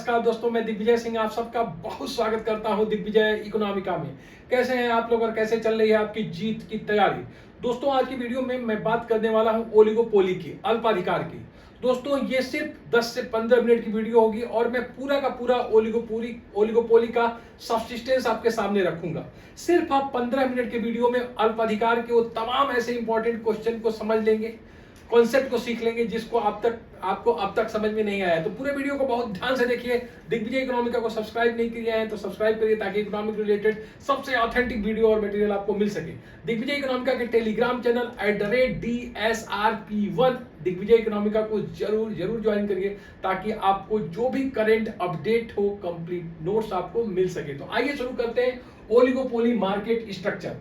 नमस्कार दोस्तों, मैं दिग्विजय सिंह आप सबका बहुत स्वागत करता हूं दिग्विजय इकोनॉमिका में। कैसे हैं आप लोग और कैसे चल रही है आपकी जीत की तैयारी। दोस्तों आज की वीडियो में मैं बात करने वाला हूं ओलिगोपोली की, अल्पाधिकार की। दोस्तों ये सिर्फ 10 से 15 मिनट की वीडियो होगी और मैं पूरा का पूरा ओलिगोपोली का सब्सिस्टेंस आपके सामने रखूंगा। सिर्फ आप 15 मिनट के वीडियो में अल्पाधिकार के वो तमाम ऐसे इंपॉर्टेंट क्वेश्चन को समझ लेंगे, कॉन्सेप्ट को सीख लेंगे जिसको आपको अब तक समझ में नहीं आया। तो पूरे वीडियो को बहुत ध्यान से देखिए। दिग्विजय इकोनॉमिका को सब्सक्राइब नहीं किया है तो सब्सक्राइब करिए ताकि इकोनॉमिक रिलेटेड सबसे ऑथेंटिक वीडियो और मटेरियल आपको मिल सके। दिग्विजय इकोनॉमिका के टेलीग्राम चैनल @DSRP1 दिग्विजय इकोनॉमिका को जरूर ज्वाइन करिए ताकि आपको जो भी करंट अपडेट हो कंप्लीट नोट्स आपको मिल सके। तो आइए शुरू करते हैं ओलिगोपोली मार्केट स्ट्रक्चर।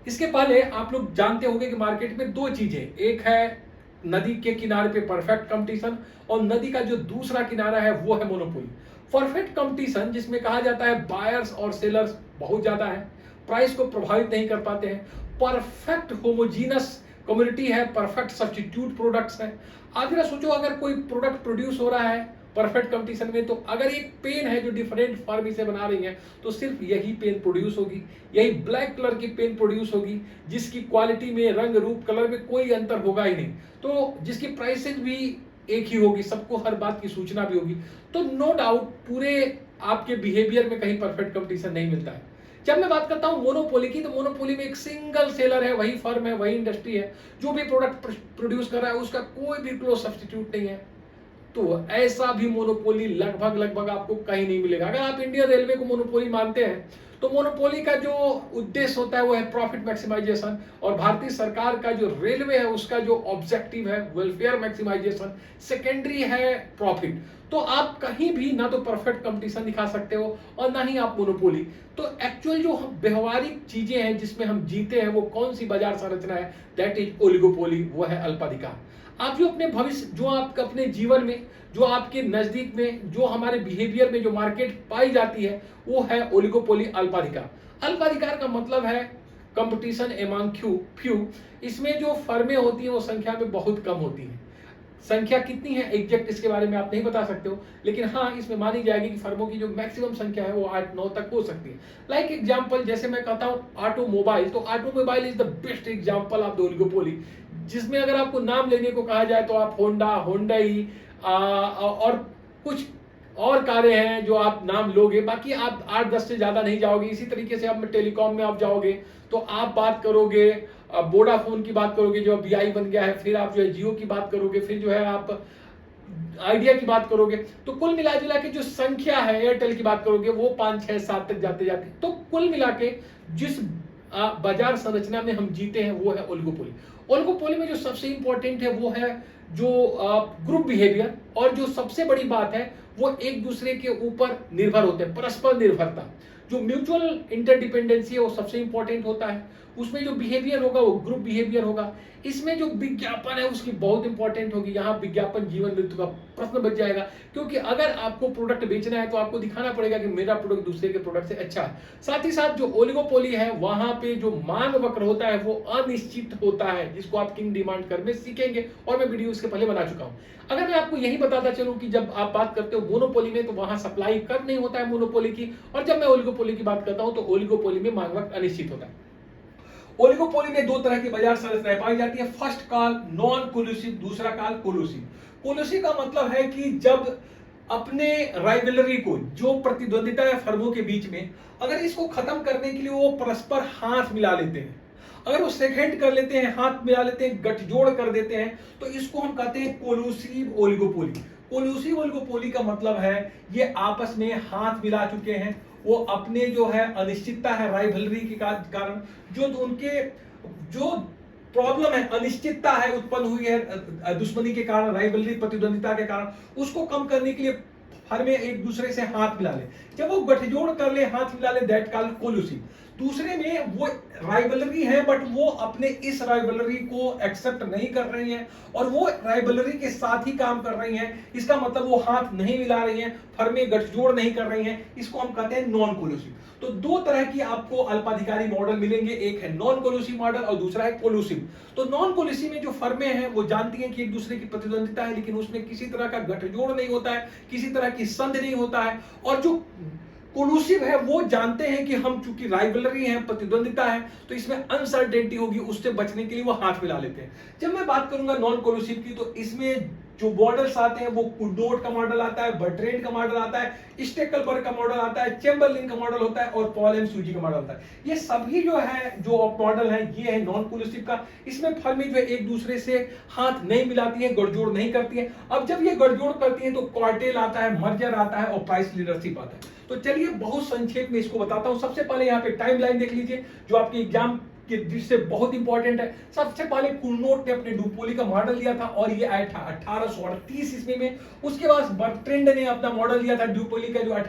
इसके पहले आप लोग जानते होंगे कि मार्केट में दो चीजें, एक है नदी के किनारे पे परफेक्ट कंपटीशन और नदी का जो दूसरा किनारा है वो है मोनोपोली। परफेक्ट कंपटीशन जिसमें कहा जाता है बायर्स और सेलर्स बहुत ज्यादा है, प्राइस को प्रभावित नहीं कर पाते हैं। परफेक्ट होमोजीनस कम्युनिटी है, परफेक्ट सब्स्टिट्यूट प्रोडक्ट्स है। आप जरा सोचो, अगर कोई प्रोडक्ट प्रोड्यूस हो रहा है परफेक्ट कंपटीशन में, तो अगर एक पेन है जो डिफरेंट फर्म इसे बना रही है तो सिर्फ यही पेन प्रोड्यूस होगी, यही ब्लैक कलर की पेन प्रोड्यूस होगी जिसकी क्वालिटी में, रंग रूप, कलर में कोई अंतर होगा ही नहीं, तो जिसकी प्राइसेज भी एक ही होगी, सबको हर बात की सूचना भी होगी। तो नो डाउट पूरे आपके बिहेवियर में कहीं परफेक्ट कंपटीशन नहीं मिलता है। जब मैं बात करता हूं मोनोपोली की, तो मोनोपोली में एक सिंगल सेलर है, वही फर्म है, वही इंडस्ट्री है, जो भी प्रोडक्ट प्रोड्यूस कर रहा है उसका कोई भी क्लोज सब्स्टिट्यूट नहीं है। तो ऐसा भी मोनोपोली लगभग आपको कहीं नहीं मिलेगा। अगर आप इंडियन रेलवे को मोनोपोली मानते हैं तो मोनोपोली का जो उद्देश्य होता है वो है प्रॉफिट मैक्सिमाइजेशन, और भारतीय सरकार का जो रेलवे है उसका जो ऑब्जेक्टिव है वेलफेयर मैक्सिमाइजेशन, सेकेंडरी है प्रॉफिट। तो आप कहीं भी ना तो परफेक्ट कंपटीशन दिखा सकते हो और ना ही आप मोनोपोली। तो एक्चुअल जो व्यवहारिक चीजें हैं जिसमें हम जीते हैं वो कौन सी बाजार संरचना है, दैट इज ओलिगोपोली, वो है अल्पाधिकार। आप जो अपने भविष्य, जो आपके अपने जीवन में, जो आपके नजदीक में, जो हमारे बिहेवियर में जो मार्केट पाई जाती है वो है ओलिगोपोली, अल्पाधिकार। अल्पाधिकार का मतलब है कंपटीशन एमंग फ्यू। इसमें जो फर्में होती हैं वो संख्या में बहुत कम होती हैं। संख्या कितनी है एग्जैक्ट इसके बारे में आप नहीं बता सकते हो, लेकिन हाँ इसमें मानी जाएगी कि फर्मों की जो मैक्सिमम संख्या है वो 8-9 तक हो सकती है। लाइक एग्जांपल, जैसे मैं कहता हूँ ऑटोमोबाइल, तो automobile is the best example of the oligopoly, जिसमें अगर आपको नाम लेने को कहा जाए तो आप होंडा, होंडई और कुछ और कारें हैं जो आप नाम लोगे, बाकी आप 8-10 से ज्यादा नहीं जाओगे। इसी तरीके से आप टेलीकॉम में आप जाओगे तो आप बात करोगे वोडाफोन की बात करोगे जो वी बन गया है, फिर आप जो है जियो की बात करोगे, फिर जो है आप आइडिया की बात करोगे। तो कुल मिला जुला के जो संख्या है, एयरटेल की बात करोगे, वो 5, 6, 7 तक जाते जाते, तो कुल मिला के जिस बाजार संरचना में हम जीते हैं वो है ओलिगोपोली। ओलिगोपोली में जो सबसे इंपॉर्टेंट है वो है जो ग्रुप बिहेवियर, और जो सबसे बड़ी बात है वो एक दूसरे के ऊपर निर्भर होते हैं, परस्पर निर्भरता, जो म्यूचुअल इंटरडिपेंडेंसी है वो सबसे इंपॉर्टेंट होता है। उसमें जो बिहेवियर होगा वो ग्रुप बिहेवियर होगा। इसमें जो विज्ञापन है उसकी बहुत इंपॉर्टेंट होगी। यहाँ विज्ञापन जीवन मृत्यु का प्रश्न बच जाएगा, क्योंकि अगर आपको प्रोडक्ट बेचना है तो आपको दिखाना पड़ेगा कि मेरा प्रोडक्ट दूसरे के प्रोडक्ट से अच्छा है। साथ ही साथ जो ओलिगोपोली है वहां पे जो मांग वक्र होता है वो अनिश्चित होता है, जिसको आप किंग डिमांड कर्व में सीखेंगे और मैं वीडियो इसके पहले बना चुका हूं। अगर मैं आपको यही बताता चलूं कि जब आप बात करते हो मोनोपोली में तो वहां सप्लाई कर्व नहीं होता है मोनोपोली की, और जब मैं ओलिगोपोली की बात करता हूं तो ओलिगोपोली में मांग वक्र अनिश्चित होता है। ओलिगोपोली में दो तरह की बाजार संरचनाएं पाई जाती है। फर्स्ट कॉल नॉन कोलूसिव, दूसरा कॉल कोलूसिव। कोलूसिव का मतलब है कि जब अपने राइवलरी को, जो प्रतिद्वंदिता है फर्मों के बीच में, अगर इसको खत्म करने के लिए वो परस्पर हाथ मिला लेते हैं, अगर वो सेकेंड कर लेते हैं, हाथ मिला लेते हैं, गठजोड़ कर देते हैं, तो इसको हम कहते हैं कोलूसिव ओलिगोपोली। कोलूसिव ओलिगोपोली का मतलब है ये आपस में हाथ मिला चुके हैं, वो अपने जो है अनिश्चितता है राइवलरी के कारण, जो उनके जो प्रॉब्लम है, अनिश्चितता है उत्पन्न हुई है दुश्मनी के कारण, राइवलरी प्रतिद्वंदिता के कारण, उसको कम करने के लिए हर में एक दूसरे से हाथ मिला ले। जब वो गठजोड़ कर ले, हाथ मिला ले, दैट कॉल्ड कोलूसिव। दूसरे में वो राइवलरी है बट वो अपने इस राइवलरी को एक्सेप्ट नहीं कर रही हैं और वो राइवलरी के साथ ही काम कर रही हैं। इसका मतलब वो हाथ नहीं मिला रही हैं, फर्में गठजोड़ नहीं कर रही हैं। इसको हम कहते हैं नॉन कोलूसिव। तो दो तरह की आपको अल्पाधिकारी मॉडल मिलेंगे, एक है नॉन कोलूसिव मॉडल और दूसरा है कोलूसिव। तो नॉन कोलूसिव में जो फर्में हैं वो जानती हैं कि एक दूसरे की प्रतिद्वंदिता है, लेकिन उसमें किसी तरह का गठजोड़ नहीं होता है, किसी तरह कि संदेह नहीं होता है, और जो कोलूसिव है वो जानते हैं कि हम चूंकि राइवलरी है, प्रतिद्वंदिता है, तो इसमें अनसर्टेनिटी होगी, उससे बचने के लिए वो हाथ मिला लेते हैं। जब मैं बात करूंगा नॉन कोलूसिव की, तो इसमें जो मॉडल्स आते हैं वो कुर्नोट का मॉडल आता है, बर्ट्रेंड का मॉडल आता है, स्टेकलबर्ग का मॉडल आता है, चेम्बरलिन का मॉडल होता है, और पॉल एम सूजी का मॉडल आता है। ये सभी जो है जो मॉडल है ये है नॉन कोलूसिव का। इसमें फर्में जो है एक दूसरे से हाथ नहीं मिलाती है, गठजोड़ नहीं करती है। अब जब ये गठजोड़ करती है तो क्वार्टेल आता है, मर्जर आता है, और प्राइस लीडरशिप आता है। तो चलिए बहुत संक्षेप में इसको बताता हूं। सबसे पहले यहाँ पे टाइमलाइन देख लीजिए जो आपके एग्जाम के दृष्टि से बहुत इंपॉर्टेंट है। सबसे पहले कुर्नोट ने अपने डुपोली का मॉडल लिया था, और ये आया था 1838 ईस्वी में। उसके बाद बर्ट्रेंड ने अपना मॉडल लिया था डुपोली का, जो आया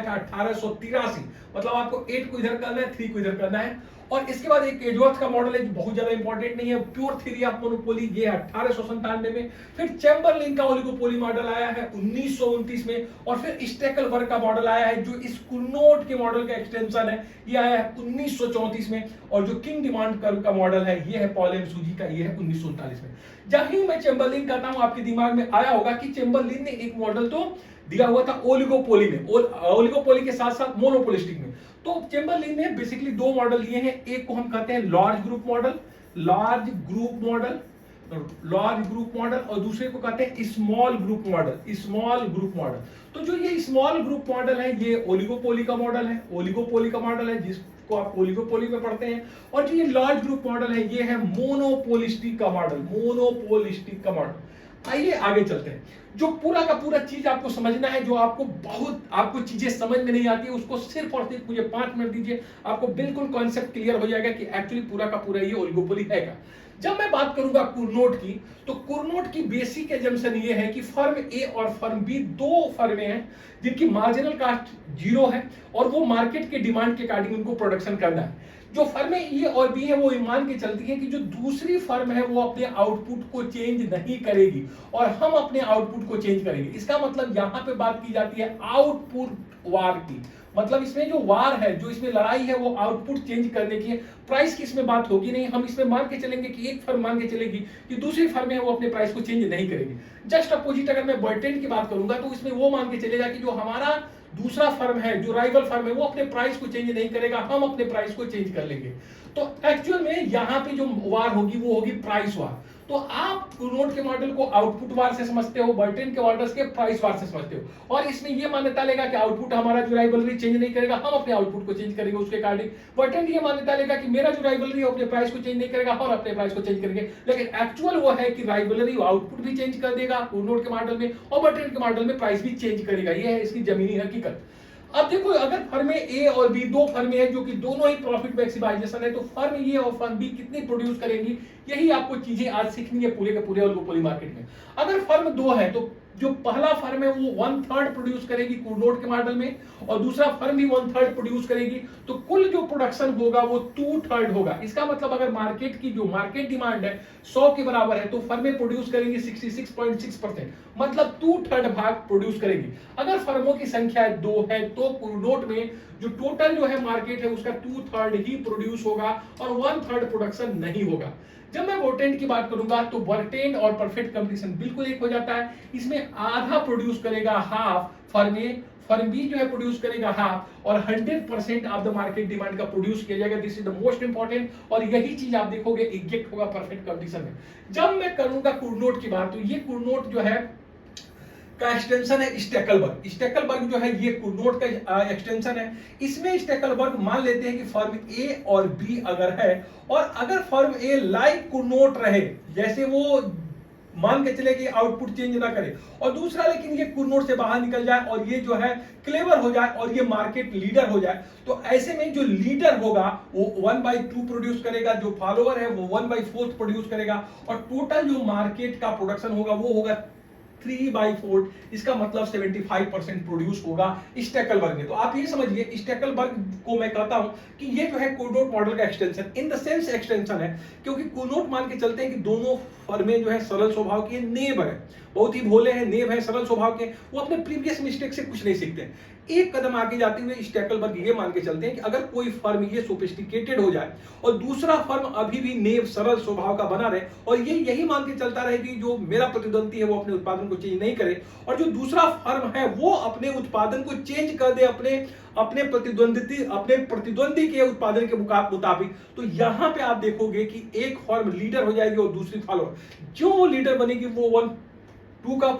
था 1883। मतलब आपको 8 को इधर करना है, 3 को इधर करना है। और इसके बाद एक एडवर्थ का मॉडल है जो बहुत ज्यादा इंपॉर्टेंट नहीं है, प्योर थ्योरी ऑफ मोनोपोली, ये 1897 में। फिर चैम्बरलिन का ओलिगोपोली मॉडल आया है 1929 में, और फिर स्टेकलबर्ग का मॉडल आया है जो इस कुर्नोट के मॉडल का एक्सटेंशन है, ये आया है 1934 में। और जो किंग डिमांड कर्व का मॉडल है ये है पॉल एम सूजी का, ये है 1939 में। जब ही मैं चैम्बरलिन कहता हूं, आपके दिमाग में आया होगा कि चैम्बरलिन ने एक मॉडल तो दिया हुआ था ओलिगोपोली में, ओलिगोपोली के साथ साथ मोनोपोलिस्टिक में। तो चैम्बरलिन ने बेसिकली 2 मॉडल दिए हैं, एक को हम कहते हैं large group model, large group model, large group model, और दूसरे को कहते हैं small group model, small group model. तो जो ये स्मॉल ग्रुप मॉडल है ये ओलिगोपोली का मॉडल है, ओलिगोपोली का मॉडल है जिसको आप ओलिगोपोली में पढ़ते हैं। और जो ये लार्ज ग्रुप मॉडल है ये है मोनोपोलिस्टिक का मॉडल, मोनोपोलिस्टिक का मॉडल। आइए आगे चलते हैं। जो पूरा का पूरा चीज आपको समझना है, जो आपको चीजें समझ में नहीं आती है, उसको सिर्फ और सिर्फ मुझे 5 मिनट दीजिए, आपको बिल्कुल कॉन्सेप्ट क्लियर हो जाएगा कि एक्चुअली पूरा का पूरा ये ओलिगोपोली है क्या। जब मैं बात करूंगा कुर्नोट की, तो कुर्नोट की बेसिक एजम्पशन ये है कि फर्म ए और फर्म बी 2 फर्में हैं जिनकी मार्जिनल कॉस्ट 0 है, और वो मार्केट के डिमांड के अकॉर्डिंग उनको प्रोडक्शन करना है। जो फर्में ए और बी है वो मान के चलती है कि जो दूसरी फर्म है वो अपने आउटपुट को चेंज नहीं करेगी, और हम अपने आउटपुट को चेंज करेंगे। इसका मतलब यहां पे बात की जाती है आउटपुट वार की। मतलब इसमें जो वार है, जो इसमें लड़ाई है, वो आउटपुट चेंज करने की है। प्राइस की इसमें बात होगी नहीं। हम इसमें मान के चलेंगे कि एक फर्म मान के चलेगी कि दूसरी फर्म है वो अपने प्राइस को चेंज नहीं करेगी। जस्ट अपोजिट अगर मैं बर्ट्रेंड की बात करूंगा तो इसमें वो मान के चलेगा कि जो हमारा दूसरा फर्म है, जो राइवल फर्म है, वो अपने प्राइस को चेंज नहीं करेगा, हम अपने प्राइस को चेंज कर लेंगे। तो एक्चुअल में यहाँ पे जो वार होगी वो होगी प्राइस वार। तो आप कुर्नोट के मॉडल को आउटपुट वार से समझते हो, बर्ट्रेंड के मॉडल्स के प्राइस वार से समझते हो, और इसमें ये मान्यता लेगा कि आउटपुट हमारा जो राइवलरी चेंज नहीं करेगा, हम अपने आउटपुट को चेंज करेंगे उसके अकॉर्डिंग। बर्ट्रेंड ये मान्यता लेगा कि मेरा जो राइवलरी है अपने प्राइस को चेंज नहीं करेगा, और अपने प्राइस को चेंज करेंगे। लेकिन एक्चुअल वो है कि राइवलरी आउटपुट भी चेंज कर देगा कुर्नोट के मॉडल में, और बर्ट्रेंड के मॉडल में प्राइस भी चेंज करेगा। ये है इसकी जमीनी हकीकत। अब देखो, अगर फर्म ए और बी 2 फर्में हैं जो कि दोनों ही प्रॉफिट मैक्सिमाइजेशन है, तो फर्म ए और फर्म बी कितनी प्रोड्यूस करेंगी, यही आपको चीजें आज सीखनी है पूरे के पूरे ओलिगोपोली मार्केट में। अगर फर्म 2 है तो जो पहला फर्म है वो 1/3 प्रोड्यूस करेगी कुर्नोट के मॉडल में, और दूसरा फर्म भी 1/3 प्रोड्यूस करेगी, तो कुल जो प्रोडक्शन होगा वो 2/3 होगा। इसका मतलब अगर मार्केट की जो मार्केट डिमांड है 100 के बराबर है, तो फर्में प्रोड्यूस करेंगी 66.6%, मतलब 2/3 भाग प्रोड्यूस करेंगी। अगर फर्मों की संख्या 2 है तो कुर्नोट में जो टोटल जो है मार्केट है उसका 2/3 ही प्रोड्यूस होगा, और 1/3 प्रोडक्शन नहीं होगा। जब मैं बर्ट्रेंड की बात करूंगा तो बर्ट्रेंड और परफेक्ट कंपटीशन बिल्कुल एक हो जाता है। इसमें आधा प्रोड्यूस करेगा हाफ फर्म ए, फर्म बी जो है प्रोड्यूस करेगा हाफ, और 100% ऑफ द मार्केट डिमांड का प्रोड्यूस किया जाएगा। This is the most important, और यही चीज आप देखोगे एग्जैक्ट होगा परफेक्ट कंपटीशन में। जब मैं करूंगा कुर्नोट की बात, तो ये कुर्नोट जो है का एक्सटेंशन है स्टेकलबर्ग। स्टेकलबर्ग जो है ये कुर्नोट का एक्सटेंशन है। इसमें स्टेकलबर्ग मान लेते हैं कि फर्म ए और बी अगर है, और अगर फर्म ए लाइक कुर्नोट रहे, जैसे वो मान के चले कि आउटपुट चेंज ना करे, और दूसरा लेकिन ये कुर्नोट से बाहर निकल जाए और ये जो है क्लेवर हो जाए और ये मार्केट लीडर हो जाए, तो ऐसे में जो लीडर होगा वो 1/2 प्रोड्यूस करेगा, जो फॉलोअर है वो 1/4 प्रोड्यूस करेगा, और टोटल जो मार्केट का प्रोडक्शन होगा वो होगा 3/4। इसका मतलब 75% प्रोड्यूस होगा स्टेकलबर्ग में। तो आप ये समझिए स्टेकलबर्ग को मैं कहता हूं कि ये जो है कुर्नोट मॉडल का extension in the sense extension है, क्योंकि कुर्नोट मान के चलते हैं कि दोनों फर्में जो है सरल स्वभाव की नेब है, बहुत ही भोले हैं, नेब है, सरल स्वभाव के, वो अपने प्रीवियस मिस्टेक से कुछ नहीं सीखते। एक कदम आगे जाते हुए स्टेकलबर्ग ये मान के चलते हैं कि अगर कोई फर्म ये सोफिस्टिकेटेड हो जाए और दूसरा फर्म अभी भी नेब सरल स्वभाव का बना रहे, और ये यही मान के चलता रहे कि जो मेरा प्रतिद्वंदी है वो अपने उत्पादन को चेंज नहीं करे और जो दूसरा फर्म है वो अपने उत्पादन को चेंज कर दे अपने प्रतिद्वंदी के उत्पादन के मुताबिक, तो यहां पे आप देखोगे कि एक फर्म लीडर हो जाएगी और दूसरी फॉलोअर। जो वो लीडर बनेगी वो 1/2 का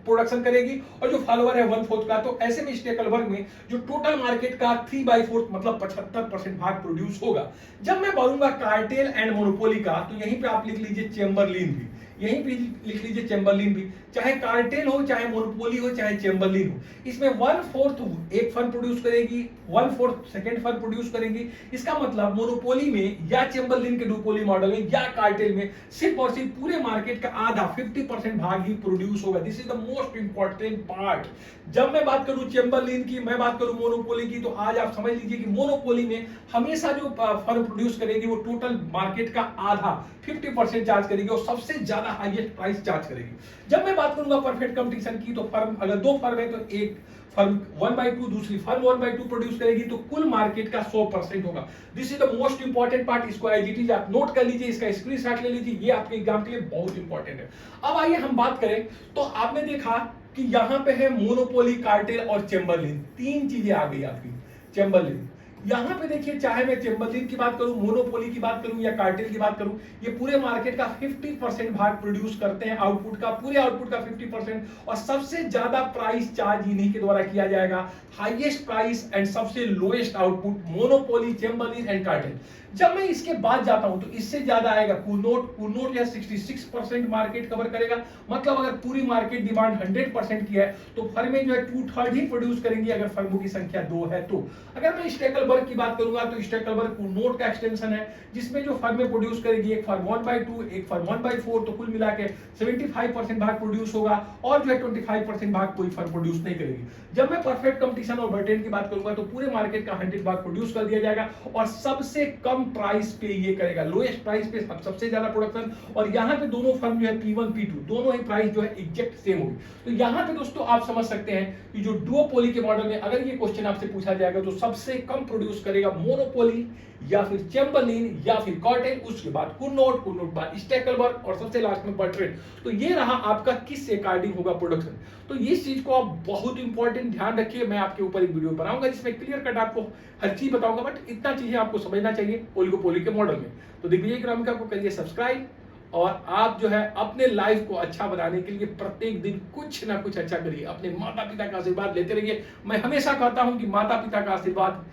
प्रोडक्शन करेगी और जो फॉलोअर है 1/4 का। तो ऐसे में स्टेकलबर्ग में जो टोटल मार्केट का 3/4 मतलब 75% भाग प्रोड्यूस होगा। जब मैं बोलूंगा कार्टेल एंड मोनोपोली का, तो यहीं पे आप लिख लीजिए चेम्बरलिन भी, यहीं पे लिख लीजिए चेम्बरलिन भी, चाहे कार्टेल हो, चाहे मोनोपोली हो, चाहे चेम्बरलिन हो। इसमें 1/4 एक फर्म प्रोड्यूस करेगी, 1/4 सेकंड फर्म प्रोड्यूस करेगी। इसका मतलब मोनोपोली में या चेम्बरलिन के डुओपोली मॉडल में या कार्टेल में सिर्फ और सिर्फ पूरे मार्केट का आधा 50% भाग ही प्रोड्यूस होगा। This is the most important part. जब मैं बात करूं चेम्बरलिन की, मैं बात करूं मोनोपोली की, तो आज आप समझ लीजिए कि मोनोपोली में हमेशा जो फर्म प्रोड्यूस करेगी वो टोटल मार्केट का आधा 50% चार्ज करेगी और सबसे ज्यादा हाईएस्ट प्राइस चार्ज करेगी। जब मैं बात करूंगा परफेक्ट कंपटीशन की, तो फर्म अगर दो फर्म है तो एक फर्म 1/2, दूसरी फर्म 1/2 प्रोड्यूस करेगी, तो कुल मार्केट का 100% होगा। This is the most important part. इसको एज इट इज आप नोट कर लीजिए, इसका स्क्रीनशॉट ले लीजिए, ये आपके एग्जाम के लिए बहुत इंपॉर्टेंट है। अब आइए हम बात करें, तो आपने देखा कि यहां पे है मोनोपोली, कार्टेल और चेम्बरलिन, तीन चीजें आ गई आपकी। चेम्बरलिन यहां पे देखिए, चाहे मैं चेम्बरलिन की बात करूं, मोनोपोली की बात करूं या कार्टेल की बात करूं, ये पूरे मार्केट का 50% भाग प्रोड्यूस करते हैं, आउटपुट का, पूरे आउटपुट का 50%। और सबसे ज्यादा प्राइस चार्ज इन्हीं के द्वारा किया जाएगा। हाईएस्ट प्राइस एंड सबसे lowest output monopoly, Chamberlin and cartel. जब मैं इसके बाद जाता हूं तो इससे ज्यादा आएगा कुर्नोट या 66% मार्केट कवर करेगा। मतलब अगर पूरी मार्केट डिमांड 100% की है तो फर्में जो है 2/3 ही प्रोड्यूस करेंगी अगर फर्मों की संख्या 2 है तो। अगर मैं स्टेकलबर्ग की बात करूंगा तो स्टेकलबर्ग कुर्नोट का एक्सटेंशन है, जिसमें जो फर्में प्रोड्यूस करेगी, एक फर्म 1/2, एक फर्म 1/4, तो कुल मिला के 75% भाग प्रोड्यूस होगा और जो है 25% भाग कोई फर्म प्रोड्यूस नहीं करेगी। जब मैं परफेक्ट कंपटीशन और बर्टेन की बात करूंगा तो पूरे मार्केट का 100 भाग प्रोड्यूस कर दिया जाएगा और सबसे कम प्राइस पे ये करेगा, लोएस्ट प्राइस पे सबसे ज्यादा प्रोडक्शन। और यहाँ पे दोनों फर्म जो है P1 P2 दोनों ही प्राइस जो है एग्जैक्ट सेम होगी। तो यहाँ पे दोस्तों आप समझ सकते हैं कि जो डुओपोली के मॉडल में अगर ये क्वेश्चन आपसे पूछा जाएगा तो सबसे कम प्रोड्यूस करेगा मोनोपोली या फिर चेम्बरलिन या फिर कार्टेल, उसके बाद कुर्नोट बाद स्टेकलबर्ग और सबसे लास्ट में बर्ट्रेन। तो ये रहा आपका किस अकॉर्डिंग होगा प्रोडक्शन। तो इस चीज को आप बहुत इंपॉर्टेंट ध्यान रखिए। मैं आपके ऊपर एक वीडियो बनाऊंगा जिसमें क्लियर कट आपको हर चीज बताऊंगा, बट इतना चीजें आपको समझना चाहिए ओलिगोपोली के मॉडल में। तो दिग्विजय इकोनॉमिका को करिए सब्सक्राइब और आप जो है अपने लाइफ को अच्छा बनाने के लिए प्रत्येक दिन कुछ ना कुछ अच्छा करिए, अपने माता पिता का आशीर्वाद लेते रहिए। मैं हमेशा कहता हूं कि माता पिता का आशीर्वाद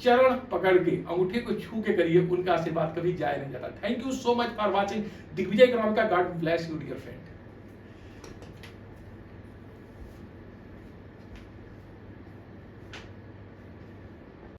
चरण पकड़ के, अंगूठे को छू के करिए, उनका आशीर्वाद कभी जाया नहीं जाता। Thank you so much for watching Digvijay economica. God bless you dear friend.